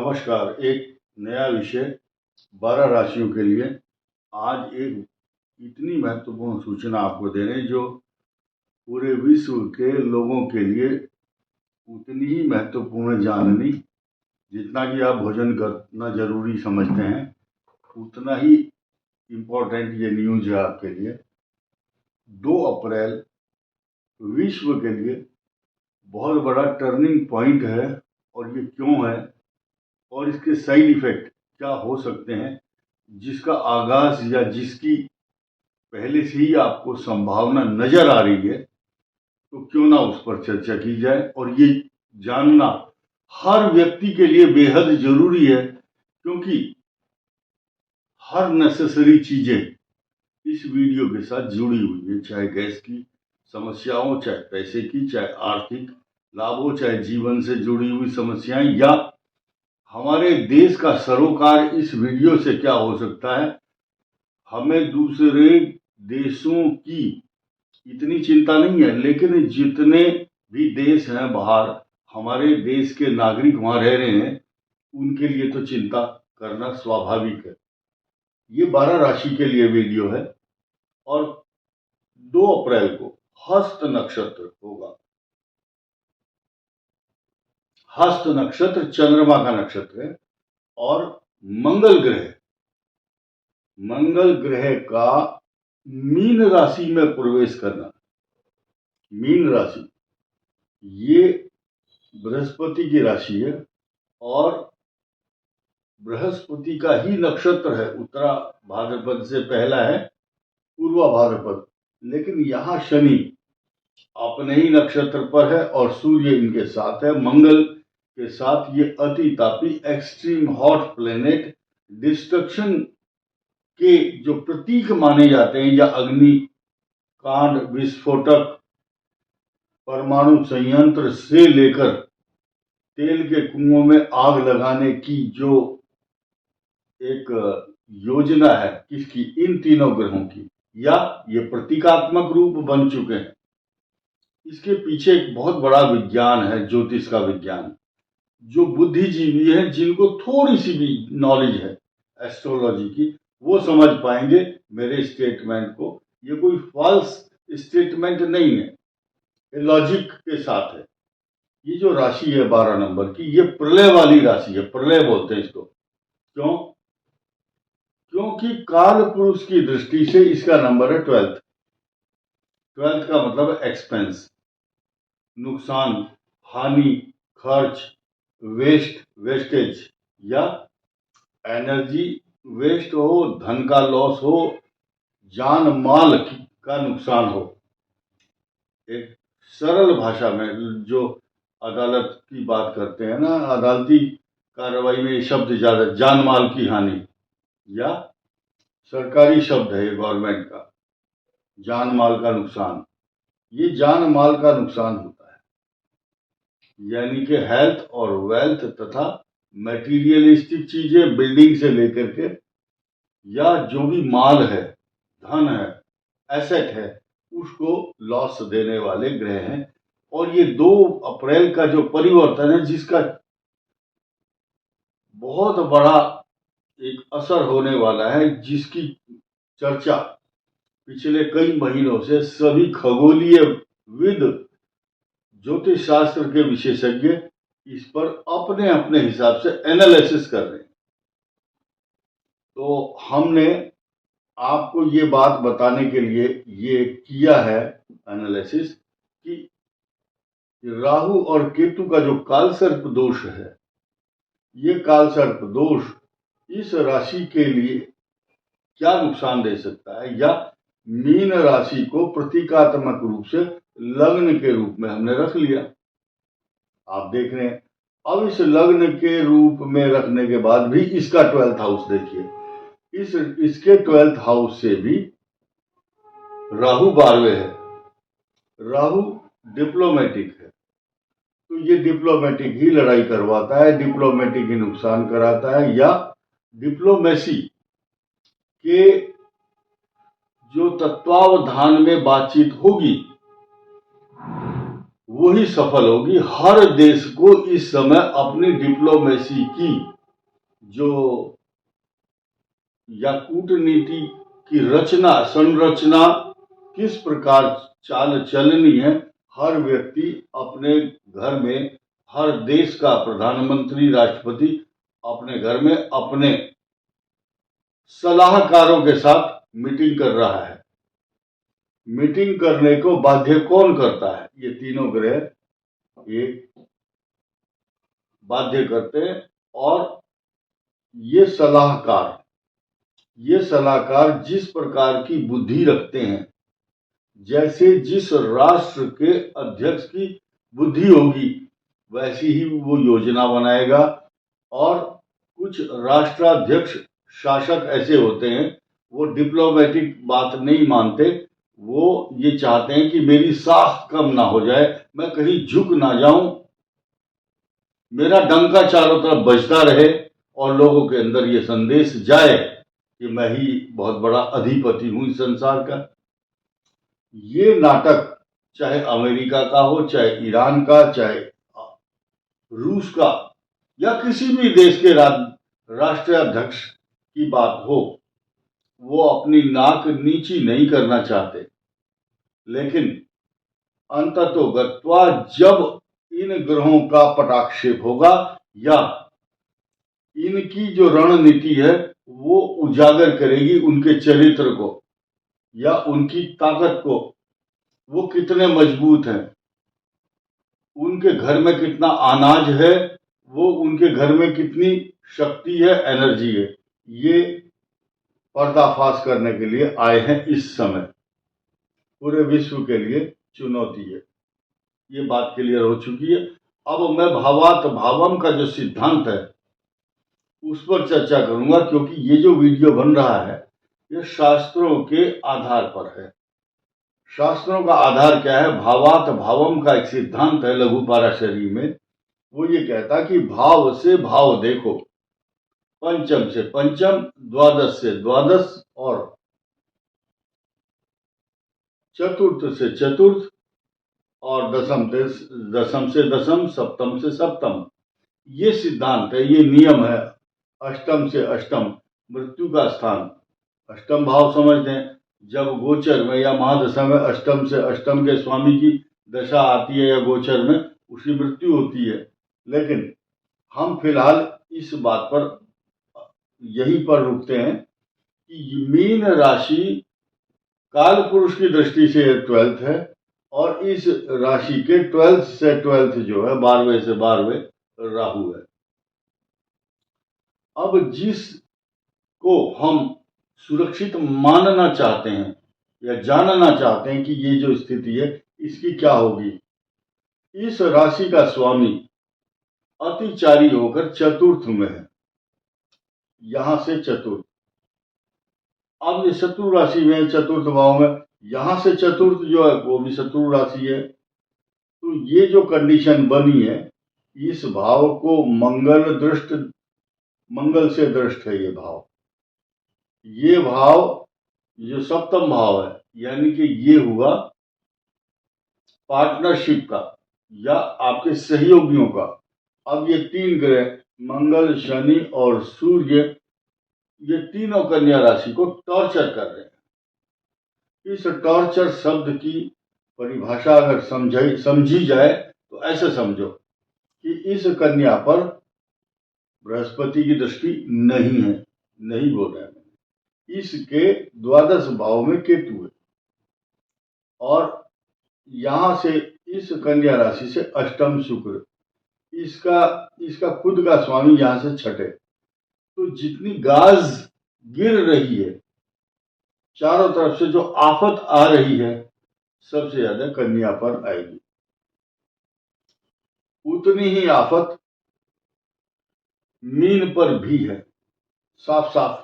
नमस्कार। एक नया विषय 12 राशियों के लिए। आज एक इतनी महत्वपूर्ण सूचना आपको दे रहे हैं जो पूरे विश्व के लोगों के लिए उतनी ही महत्वपूर्ण जाननी, जितना कि आप भोजन करना जरूरी समझते हैं उतना ही इम्पोर्टेंट ये न्यूज है आपके लिए। 2 अप्रैल विश्व के लिए बहुत बड़ा टर्निंग पॉइंट है, और ये क्यों है और इसके साइड इफेक्ट क्या हो सकते हैं, जिसका आगाज या जिसकी पहले से ही आपको संभावना नजर आ रही है, तो क्यों ना उस पर चर्चा की जाए। और ये जानना हर व्यक्ति के लिए बेहद जरूरी है, क्योंकि हर नेसेसरी चीजें इस वीडियो के साथ जुड़ी हुई है। चाहे गैस की समस्या हो, चाहे पैसे की, चाहे आर्थिक लाभ हो, चाहे जीवन से जुड़ी हुई समस्याएं, या हमारे देश का सरोकार इस वीडियो से क्या हो सकता है। हमें दूसरे देशों की इतनी चिंता नहीं है, लेकिन जितने भी देश हैं बाहर, हमारे देश के नागरिक वहां रह रहे हैं, उनके लिए तो चिंता करना स्वाभाविक है। ये 12 राशि के लिए वीडियो है, और 2 अप्रैल को हस्त नक्षत्र होगा। हस्त नक्षत्र चंद्रमा का नक्षत्र है, और मंगल ग्रह का मीन राशि में प्रवेश करना। मीन राशि ये बृहस्पति की राशि है, और बृहस्पति का ही नक्षत्र है। उत्तरा भाद्रपद से पहला है पूर्वा भाद्रपद, लेकिन यहाँ शनि अपने ही नक्षत्र पर है और सूर्य इनके साथ है। मंगल के साथ ये अति Tapi extreme hot planet, destruction के जो प्रतीक माने जाते हैं, या अग्नि कांड, विस्फोटक, परमाणु संयंत्र से लेकर तेल के कुओं में आग लगाने की जो एक योजना है किसकी, इन तीनों ग्रहों की, या ये प्रतीकात्मक रूप बन चुके हैं। इसके पीछे एक बहुत बड़ा विज्ञान है, ज्योतिष का विज्ञान। जो बुद्धिजीवी हैं, जिनको थोड़ी सी भी नॉलेज है एस्ट्रोलॉजी की, वो समझ पाएंगे मेरे स्टेटमेंट को। ये कोई फॉल्स स्टेटमेंट नहीं है, ये लॉजिक के साथ है। ये जो राशि है 12 नंबर की, ये प्रलय वाली राशि है। प्रलय बोलते हैं इसको। क्यों? क्योंकि काल पुरुष की दृष्टि से इसका नंबर है 12th। 12th का मतलब एक्सपेंस, नुकसान, हानि, खर्च, वेस्टेज, या एनर्जी वेस्ट हो, धन का लॉस हो, जान माल का नुकसान हो। एक सरल भाषा में जो अदालत की बात करते हैं ना, अदालती कार्रवाई में ये शब्द ज्यादा, जान माल की हानि, या सरकारी शब्द है ये गवर्नमेंट का, जान माल का नुकसान। ये जान माल का नुकसान होता है, यानी कि हेल्थ और वेल्थ तथा मटेरियलिस्टिक चीजें, बिल्डिंग से लेकर के, या जो भी माल है, धन है, एसेट है, उसको लॉस देने वाले ग्रह हैं। और ये 2 अप्रैल का जो परिवर्तन है, जिसका बहुत बड़ा एक असर होने वाला है, जिसकी चर्चा पिछले कई महीनों से सभी खगोलीय विद, ज्योतिष शास्त्र के विशेषज्ञ इस पर अपने अपने हिसाब से एनालिसिस कर रहे हैं। तो हमने आपको ये बात बताने के लिए ये किया है एनालिसिस, कि राहु और केतु का जो कालसर्प दोष है, ये कालसर्प दोष इस राशि के लिए क्या नुकसान दे सकता है, या मीन राशि को प्रतीकात्मक रूप से लग्न के रूप में हमने रख लिया। आप देख रहे हैं, अब इस लग्न के रूप में रखने के बाद भी इसका 12th हाउस देखिए, इसके 12th हाउस से भी राहु 12वें है। राहु डिप्लोमेटिक है, तो ये डिप्लोमेटिक ही लड़ाई करवाता है, डिप्लोमेटिक ही नुकसान कराता है, या डिप्लोमेसी के जो तत्वावधान में बातचीत होगी वही सफल होगी। हर देश को इस समय अपनी डिप्लोमेसी की जो या कूटनीति की रचना संरचना किस प्रकार चाल चलनी है, हर व्यक्ति अपने घर में, हर देश का प्रधानमंत्री राष्ट्रपति अपने घर में अपने सलाहकारों के साथ मीटिंग कर रहा है। मीटिंग करने को बाध्य कौन करता है? ये तीनों ग्रह ये बाध्य करते हैं। और ये सलाहकार जिस प्रकार की बुद्धि रखते हैं, जैसे जिस राष्ट्र के अध्यक्ष की बुद्धि होगी वैसी ही वो योजना बनाएगा। और कुछ राष्ट्राध्यक्ष शासक ऐसे होते हैं, वो डिप्लोमेटिक बात नहीं मानते, वो ये चाहते हैं कि मेरी साख कम ना हो जाए, मैं कहीं झुक ना जाऊं, मेरा डंका चारों तरफ बजता रहे और लोगों के अंदर ये संदेश जाए कि मैं ही बहुत बड़ा अधिपति हूं इस संसार का। ये नाटक चाहे अमेरिका का हो, चाहे ईरान का, चाहे रूस का, या किसी भी देश के राष्ट्राध्यक्ष की बात हो, वो अपनी नाक नीची नहीं करना चाहते। लेकिन अंततोगत्वा जब इन ग्रहों का पटाक्षेप होगा या इनकी जो रणनीति है वो उजागर करेगी उनके चरित्र को या उनकी ताकत को, वो कितने मजबूत हैं, उनके घर में कितना अनाज है, वो उनके घर में कितनी शक्ति है, एनर्जी है, ये पर्दाफाश करने के लिए आए हैं। इस समय पूरे विश्व के लिए चुनौती है। ये बात क्लियर हो चुकी है। अब मैं भावात भावम का जो सिद्धांत है उस पर चर्चा करूंगा, क्योंकि ये जो वीडियो बन रहा है ये शास्त्रों के आधार पर है। शास्त्रों का आधार क्या है? भावात भावम का एक सिद्धांत है लघु पाराशरी में। वो ये कहता कि भाव से भाव देखो, पंचम से पंचम, द्वादश से द्वादश और चतुर्थ से चतुर्थ और दशम से दशम, सप्तम से सप्तम। ये सिद्धांत है, ये नियम है। अष्टम से अष्टम, मृत्यु का स्थान अष्टम भाव समझते हैं। जब गोचर में या महादशा में अष्टम से अष्टम के स्वामी की दशा आती है या गोचर में, उसकी मृत्यु होती है। लेकिन हम फिलहाल इस बात पर यहीं पर रुकते हैं कि मीन राशि काल पुरुष की दृष्टि से 12th है और इस राशि के 12th से 12th जो है 12वें से 12वें राहु है। अब जिसको हम सुरक्षित मानना चाहते हैं या जानना चाहते हैं कि ये जो स्थिति है इसकी क्या होगी, इस राशि का स्वामी अतिचारी होकर चतुर्थ में है, यहां से चतुर्थ। अब ये शत्रु राशि में चतुर्थ भाव में, यहां से चतुर्थ जो है वो भी शत्रु राशि है। तो ये जो कंडीशन बनी है, इस भाव को मंगल से दृष्ट है। ये भाव जो सप्तम भाव है, यानी कि ये हुआ पार्टनरशिप का या आपके सहयोगियों का। अब ये तीन ग्रह मंगल, शनि और सूर्य, ये तीनों कन्या राशि को टॉर्चर कर रहे हैं। इस टॉर्चर शब्द की परिभाषा अगर समझी जाए तो ऐसे समझो कि इस कन्या पर बृहस्पति की दृष्टि नहीं है, नहीं बोल रहे हैं, इसके द्वादश भाव में केतु है और यहां से इस कन्या राशि से अष्टम शुक्र, इसका खुद का स्वामी यहां से छठे। तो जितनी गाज गिर रही है, चारों तरफ से जो आफत आ रही है, सबसे ज्यादा कन्या पर आएगी। उतनी ही आफत मीन पर भी है, साफ साफ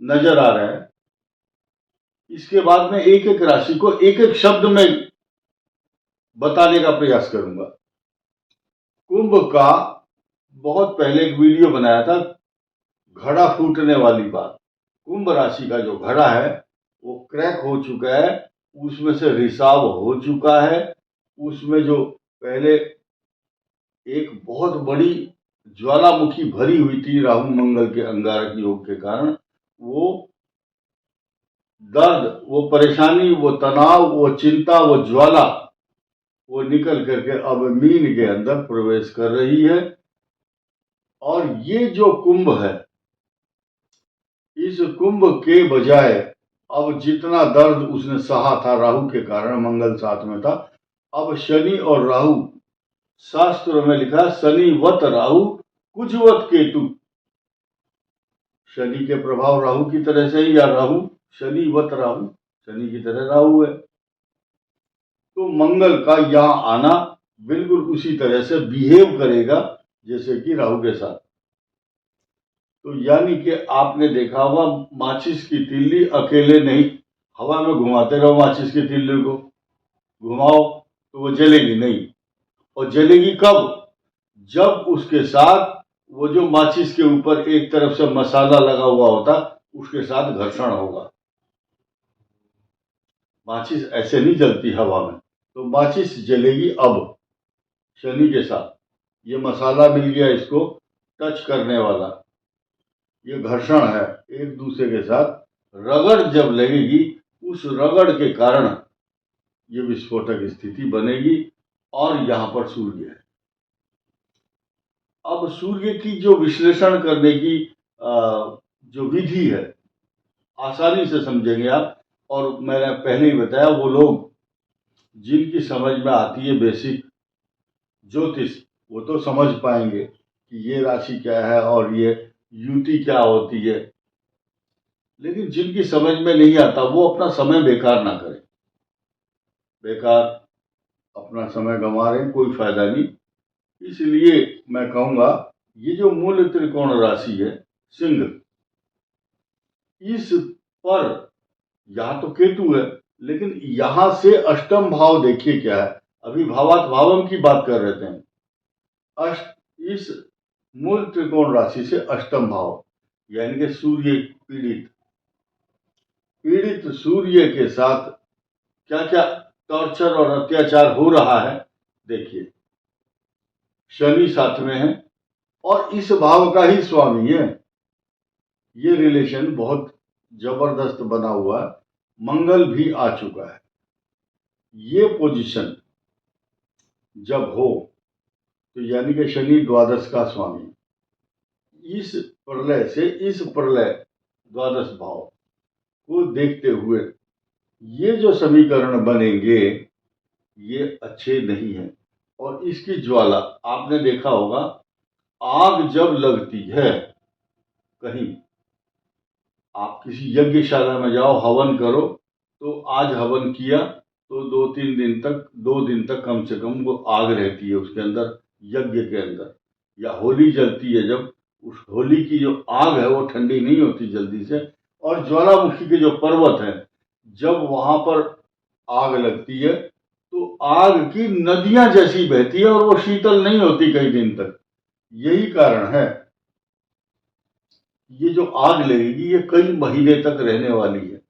नजर आ रहा है। इसके बाद में एक एक राशि को एक एक शब्द में बताने का प्रयास करूंगा। कुंभ का बहुत पहले एक वीडियो बनाया था, घड़ा फूटने वाली बात। कुंभ राशि का जो घड़ा है वो क्रैक हो चुका है, उसमें से रिसाव हो चुका है। उसमें जो पहले एक बहुत बड़ी ज्वालामुखी भरी हुई थी राहु मंगल के अंगारक योग के कारण। वो दर्द, वो परेशानी, वो तनाव, वो चिंता, वो ज्वाला, वो निकल करके अब मीन के अंदर प्रवेश कर रही है। और ये जो कुंभ है, इस कुंभ के बजाय अब जितना दर्द उसने सहा था राहु के कारण, मंगल साथ में था, अब शनि और राहु, शास्त्रों में लिखा शनि वत राहु कुजवत केतु, शनि के प्रभाव राहु की तरह से ही, या राहु शनि वत राहु, शनि की तरह राहु है। तो मंगल का यहां आना बिल्कुल उसी तरह से बिहेव करेगा जैसे कि राहु के साथ। तो यानी कि आपने देखा होगा माचिस की तिल्ली अकेले नहीं, हवा में घुमाते रहो माचिस की तिल्ली को, घुमाओ तो वो जलेगी नहीं। और जलेगी कब? जब उसके साथ वो जो माचिस के ऊपर एक तरफ से मसाला लगा हुआ होता, उसके साथ घर्षण होगा। माचिस ऐसे नहीं जलती हवा में, तो माचिस जलेगी अब शनि के साथ। ये मसाला मिल गया इसको टच करने वाला, ये घर्षण है एक दूसरे के साथ। रगड़ जब लगेगी, उस रगड़ के कारण ये विस्फोटक स्थिति बनेगी। और यहां पर सूर्य है। अब सूर्य की जो विश्लेषण करने की जो विधि है, आसानी से समझेंगे आप। और मैंने पहले ही बताया, वो लोग जिनकी समझ में आती है बेसिक ज्योतिष, वो तो समझ पाएंगे कि ये राशि क्या है और ये युति क्या होती है। लेकिन जिनकी समझ में नहीं आता, वो अपना समय बेकार ना करें। बेकार अपना समय गंवा रहे हैं, कोई फायदा नहीं। इसलिए मैं कहूंगा, ये जो मूल त्रिकोण राशि है सिंह, इस पर यहां तो केतु है, लेकिन यहां से अष्टम भाव देखिए क्या है। अभी भावात भावम की बात कर रहे थे। इस मूल त्रिकोण राशि से अष्टम भाव, यानी कि सूर्य पीड़ित सूर्य के साथ क्या क्या टॉर्चर और अत्याचार हो रहा है देखिए। शनि साथ में है और इस भाव का ही स्वामी है। ये रिलेशन बहुत जबरदस्त बना हुआ है। मंगल भी आ चुका है। ये पोजीशन जब हो तो यानी कि शनि द्वादश का स्वामी, इस प्रलय से इस प्रलय द्वादश भाव को देखते हुए ये जो समीकरण बनेंगे, ये अच्छे नहीं है। और इसकी ज्वाला आपने देखा होगा, आग जब लगती है कहीं, आप किसी यज्ञशाला में जाओ, हवन करो, तो आज हवन किया तो 2 दिन तक कम से कम वो आग रहती है उसके अंदर, यज्ञ के अंदर। या होली जलती है, जब उस होली की जो आग है वो ठंडी नहीं होती जल्दी से। और ज्वालामुखी के जो पर्वत है, जब वहां पर आग लगती है तो आग की नदियां जैसी बहती है और वो शीतल नहीं होती कई दिन तक। यही कारण है, ये जो आग लगेगी ये कई महीने तक रहने वाली है,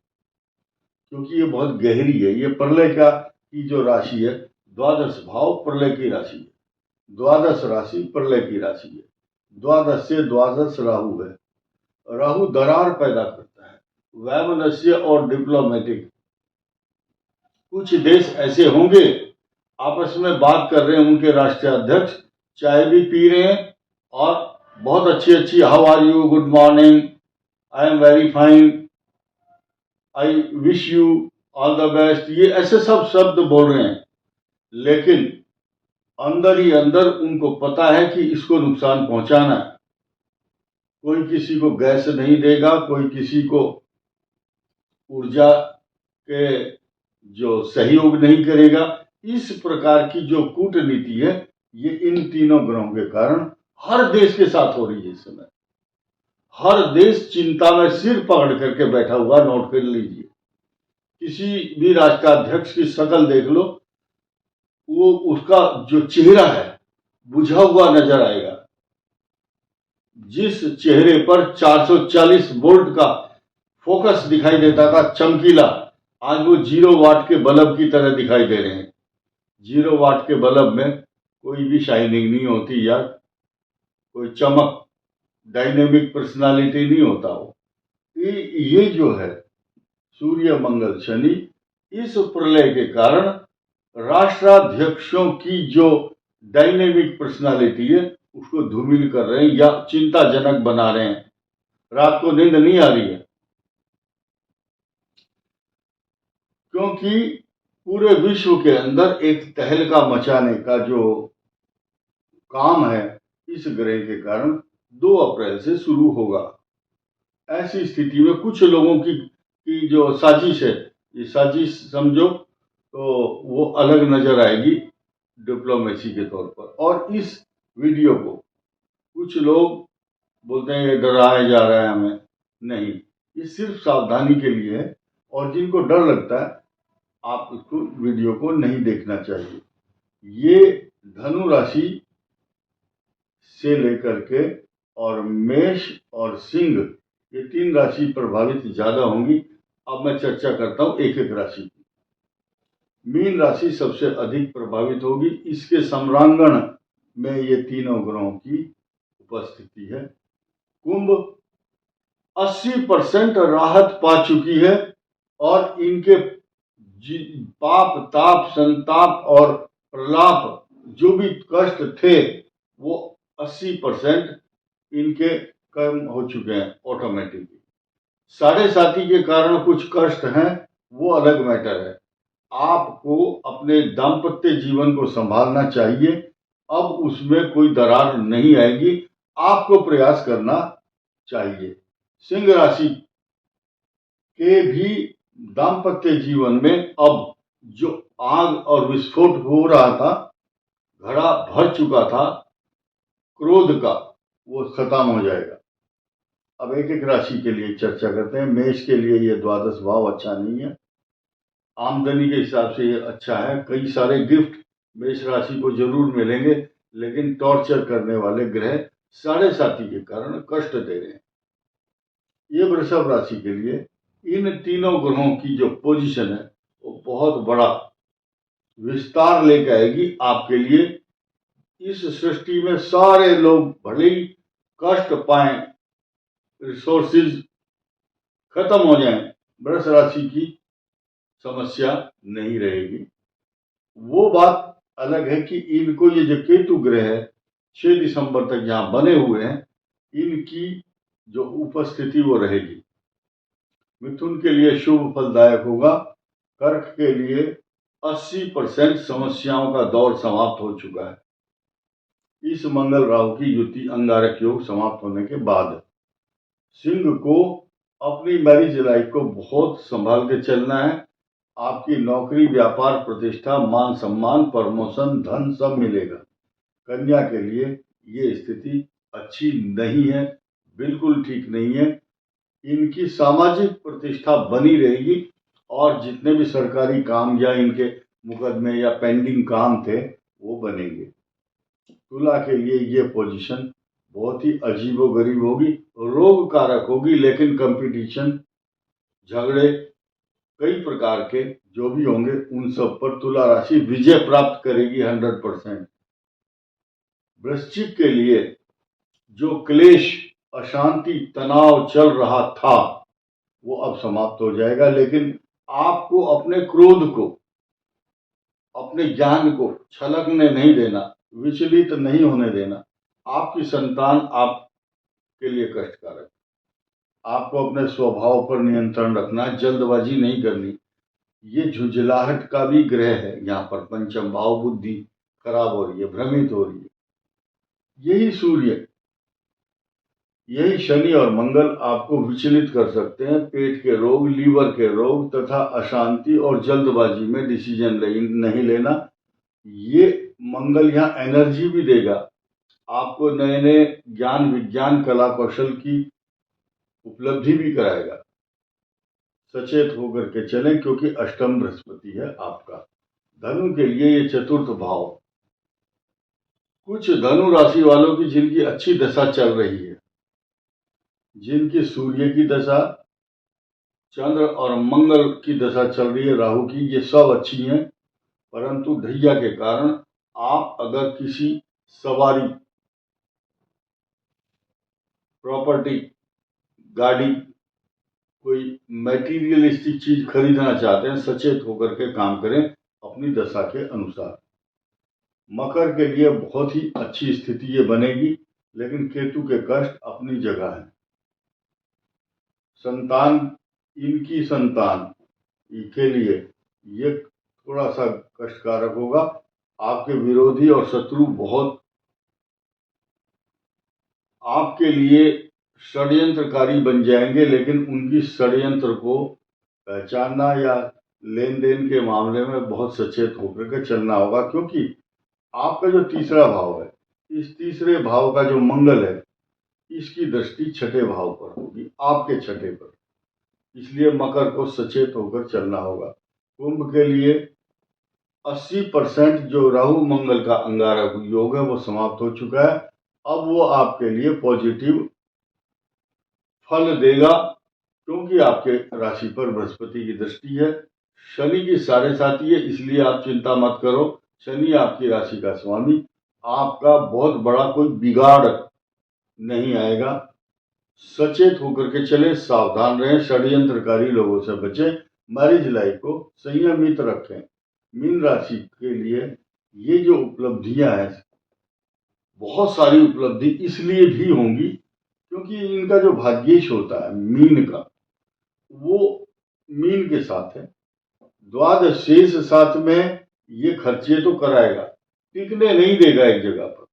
क्योंकि ये बहुत गहरी है। ये प्रलय का की जो राशि है, द्वादश भाव प्रलय की राशि है, द्वादश राशि प्रलय की राशि है। द्वादश से द्वादश राहु है। राहु दरार पैदा करता है, वैमनस्य और डिप्लोमेटिक। कुछ देश ऐसे होंगे आपस में बात कर रहे हैं, उनके राष्ट्रीय अध्यक्ष चाय भी पी रहे हैं और बहुत अच्छी how are you, good morning, I am very fine, I wish you all the best, ये ऐसे सब शब्द बोल रहे हैं। लेकिन अंदर ही अंदर उनको पता है कि इसको नुकसान पहुंचाना है। कोई किसी को गैस नहीं देगा, कोई किसी को ऊर्जा के जो सहयोग नहीं करेगा। इस प्रकार की जो कूटनीति है, ये इन तीनों ग्रहों के कारण हर देश के साथ हो रही है इस समय। हर देश चिंता में सिर पकड़ करके बैठा हुआ, नोट कर लीजिए। किसी भी राष्ट्राध्यक्ष की शक्ल देख लो, वो उसका जो चेहरा है बुझा हुआ नजर आएगा। जिस चेहरे पर 440 वोल्ट का फोकस दिखाई देता था चमकीला, आज वो 0 वाट के बल्ब की तरह दिखाई दे रहे हैं। 0 वाट के बल्ब में कोई भी शाइनिंग नहीं होती यार, कोई चमक, डायनेमिक पर्सनालिटी नहीं होता वो। ये जो है सूर्य मंगल शनि, इस प्रलय के कारण राष्ट्राध्यक्षों की जो डायनेमिक पर्सनालिटी है उसको धूमिल कर रहे हैं या चिंताजनक बना रहे हैं। रात को नींद नहीं आ रही है, क्योंकि पूरे विश्व के अंदर एक तहलका मचाने का जो काम है इस ग्रह के कारण 2 अप्रैल से शुरू होगा। ऐसी स्थिति में कुछ लोगों की जो साजिश है, ये साजिश समझो तो वो अलग नजर आएगी डिप्लोमेसी के तौर पर। और इस वीडियो को कुछ लोग बोलते हैं ये डराया जा रहा है हमें, नहीं, ये सिर्फ सावधानी के लिए है। और जिनको डर लगता है आप इसको वीडियो को नहीं देखना चाहिए। ये धनु राशि से लेकर के और मेष और सिंह, ये 3 राशि प्रभावित ज्यादा होंगी। अब मैं चर्चा करता हूं एक एक राशि की। मीन राशि सबसे अधिक प्रभावित होगी। इसके सम्रांगण में ये तीनों ग्रहों की उपस्थिति है। कुंभ 80% राहत पा चुकी है और इनके पाप, ताप, संताप और प्रलाप जो भी कष्ट थे वो 80% इनके कम हो चुके हैं ऑटोमेटिकली। साढ़े साथी के कारण कुछ कष्ट हैं, वो अलग मैटर है। आपको अपने दाम्पत्य जीवन को संभालना चाहिए। अब उसमें कोई दरार नहीं आएगी, आपको प्रयास करना चाहिए। सिंह राशि के भी दाम्पत्य जीवन में अब जो आग और विस्फोट हो रहा था, घड़ा भर चुका था क्रोध का, वो खत्म हो जाएगा। अब एक एक राशि के लिए चर्चा करते हैं। मेष के लिए ये द्वादश भाव अच्छा नहीं है। आमदनी के हिसाब से ये अच्छा है। कई सारे गिफ्ट मेष राशि को जरूर मिलेंगे, लेकिन टॉर्चर करने वाले ग्रह साढ़े साथी के कारण कष्ट दे रहे हैं। ये वृषभ राशि के लिए इन तीनों ग्रहों की जो पोजीशन है वो बहुत बड़ा विस्तार लेकर आएगी आपके लिए। इस सृष्टि में सारे लोग भले ही कष्ट पाएं, रिसोर्सेज खत्म हो जाएं, वृष राशि की समस्या नहीं रहेगी। वो बात अलग है कि इनको ये जो केतु ग्रह है 6 दिसंबर तक यहाँ बने हुए हैं, इनकी जो उपस्थिति वो रहेगी। मिथुन के लिए शुभ फलदायक होगा। कर्क के लिए 80% समस्याओं का दौर समाप्त हो चुका है इस मंगल राहु की युति अंगारक योग समाप्त होने के बाद। सिंह को अपनी मैरिज लाइफ को बहुत संभाल के चलना है। आपकी नौकरी, व्यापार, प्रतिष्ठा, मान सम्मान, प्रमोशन, धन सब मिलेगा। कन्या के लिए ये स्थिति अच्छी नहीं है, बिल्कुल ठीक नहीं है। इनकी सामाजिक प्रतिष्ठा बनी रहेगी और जितने भी सरकारी काम या इनके मुकदमे या पेंडिंग काम थे वो बनेंगे। तुला के लिए ये पोजीशन बहुत ही अजीबोगरीब होगी, रोग कारक होगी, लेकिन कंपटीशन, झगड़े कई प्रकार के जो भी होंगे उन सब पर तुला राशि विजय प्राप्त करेगी 100%। वृश्चिक के लिए जो क्लेश, अशांति, तनाव चल रहा था वो अब समाप्त हो जाएगा। लेकिन आपको अपने क्रोध को, अपने ज्ञान को छलकने नहीं देना, विचलित नहीं होने देना। आपकी संतान आपके लिए कष्टकारक। आपको अपने स्वभाव पर नियंत्रण रखना, जल्दबाजी नहीं करनी। ये झुंझलाहट का भी ग्रह है, यहाँ पर पंचम भाव, बुद्धि खराब हो रही है, भ्रमित हो रही है। यही सूर्य, यही शनि और मंगल आपको विचलित कर सकते हैं। पेट के रोग, लीवर के रोग तथा अशांति और जल्दबाजी में डिसीजन नहीं लेना। ये मंगल यहाँ एनर्जी भी देगा, आपको नए नए ज्ञान, विज्ञान, कला, कौशल की उपलब्धि भी कराएगा। सचेत होकर के चलें, क्योंकि अष्टम बृहस्पति है आपका। धनु के लिए ये चतुर्थ भाव। कुछ धनु राशि वालों की जिनकी अच्छी दशा चल रही है, जिनकी सूर्य की दशा, चंद्र और मंगल की दशा चल रही है, राहु की, ये सब अच्छी हैं। परंतु ढैया के कारण आप अगर किसी सवारी प्रॉपर्टी, गाड़ी, कोई मैटीरियलिस्टिक चीज खरीदना चाहते हैं, सचेत होकर के काम करें अपनी दशा के अनुसार। मकर के लिए बहुत ही अच्छी स्थिति ये बनेगी, लेकिन केतु के कष्ट अपनी जगह है। संतान, इनकी संतान के लिए ये थोड़ा सा कष्टकारक होगा। आपके विरोधी और शत्रु बहुत आपके लिए षड्यंत्रकारी बन जाएंगे, लेकिन उनकी षड्यंत्र को पहचानना या लेन देन के मामले में बहुत सचेत होकर के चलना होगा, क्योंकि आपका जो तीसरा भाव है, इस तीसरे भाव का जो मंगल है, इसकी दृष्टि छठे भाव पर होगी, आपके छठे पर। इसलिए मकर को सचेत होकर चलना होगा। कुंभ के लिए 80% जो राहु मंगल का अंगारक योग है वो समाप्त हो चुका है। अब वो आपके लिए पॉजिटिव फल देगा, क्योंकि आपके राशि पर बृहस्पति की दृष्टि है, शनि की साढ़े साथी है, इसलिए आप चिंता मत करो। शनि आपकी राशि का स्वामी, आपका बहुत बड़ा कोई बिगाड़ नहीं आएगा। सचेत होकर के चले, सावधान रहें, षड्यंत्रकारी लोगों से बचें, मैरिज लाइफ को संयमित रखें। मीन राशि के लिए ये जो उपलब्धियां हैं, बहुत सारी उपलब्धि इसलिए भी होंगी क्योंकि इनका जो भाग्येश होता है मीन का, वो मीन के साथ है। द्वादश शेष साथ में ये खर्चे तो कराएगा, टिकने नहीं देगा एक जगह पर।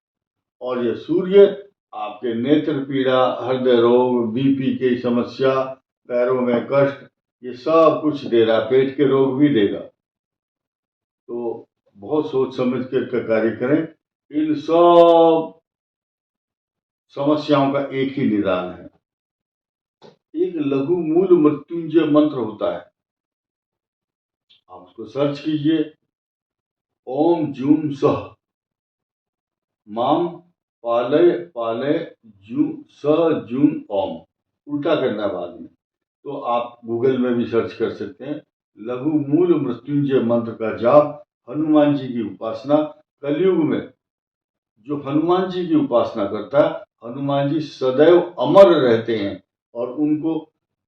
और ये सूर्य आपके नेत्र पीड़ा, हृदय रोग, बीपी की समस्या, पैरों में कष्ट, ये सब कुछ दे रहा है, पेट के रोग भी देगा। तो बहुत सोच समझ कर कार्य करें। इन सब समस्याओं का एक ही निदान है, एक लघु मूल मृत्युंजय मंत्र होता है, आप उसको सर्च कीजिए। ओम जूम सह माम पालय पालय जू सह जूम ओम, उल्टा करना बाद में, तो आप गूगल में भी सर्च कर सकते हैं। लघु मूल मृत्युंजय मंत्र का जाप, हनुमान जी की उपासना। कलयुग में जो हनुमान जी की उपासना करता है, हनुमान जी सदैव अमर रहते हैं, और उनको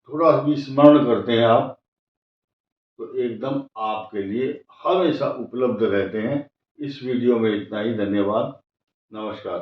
थोड़ा भी स्मरण करते हैं आप, तो एकदम आपके लिए हमेशा उपलब्ध रहते हैं। इस वीडियो में इतना ही। धन्यवाद, नमस्कार।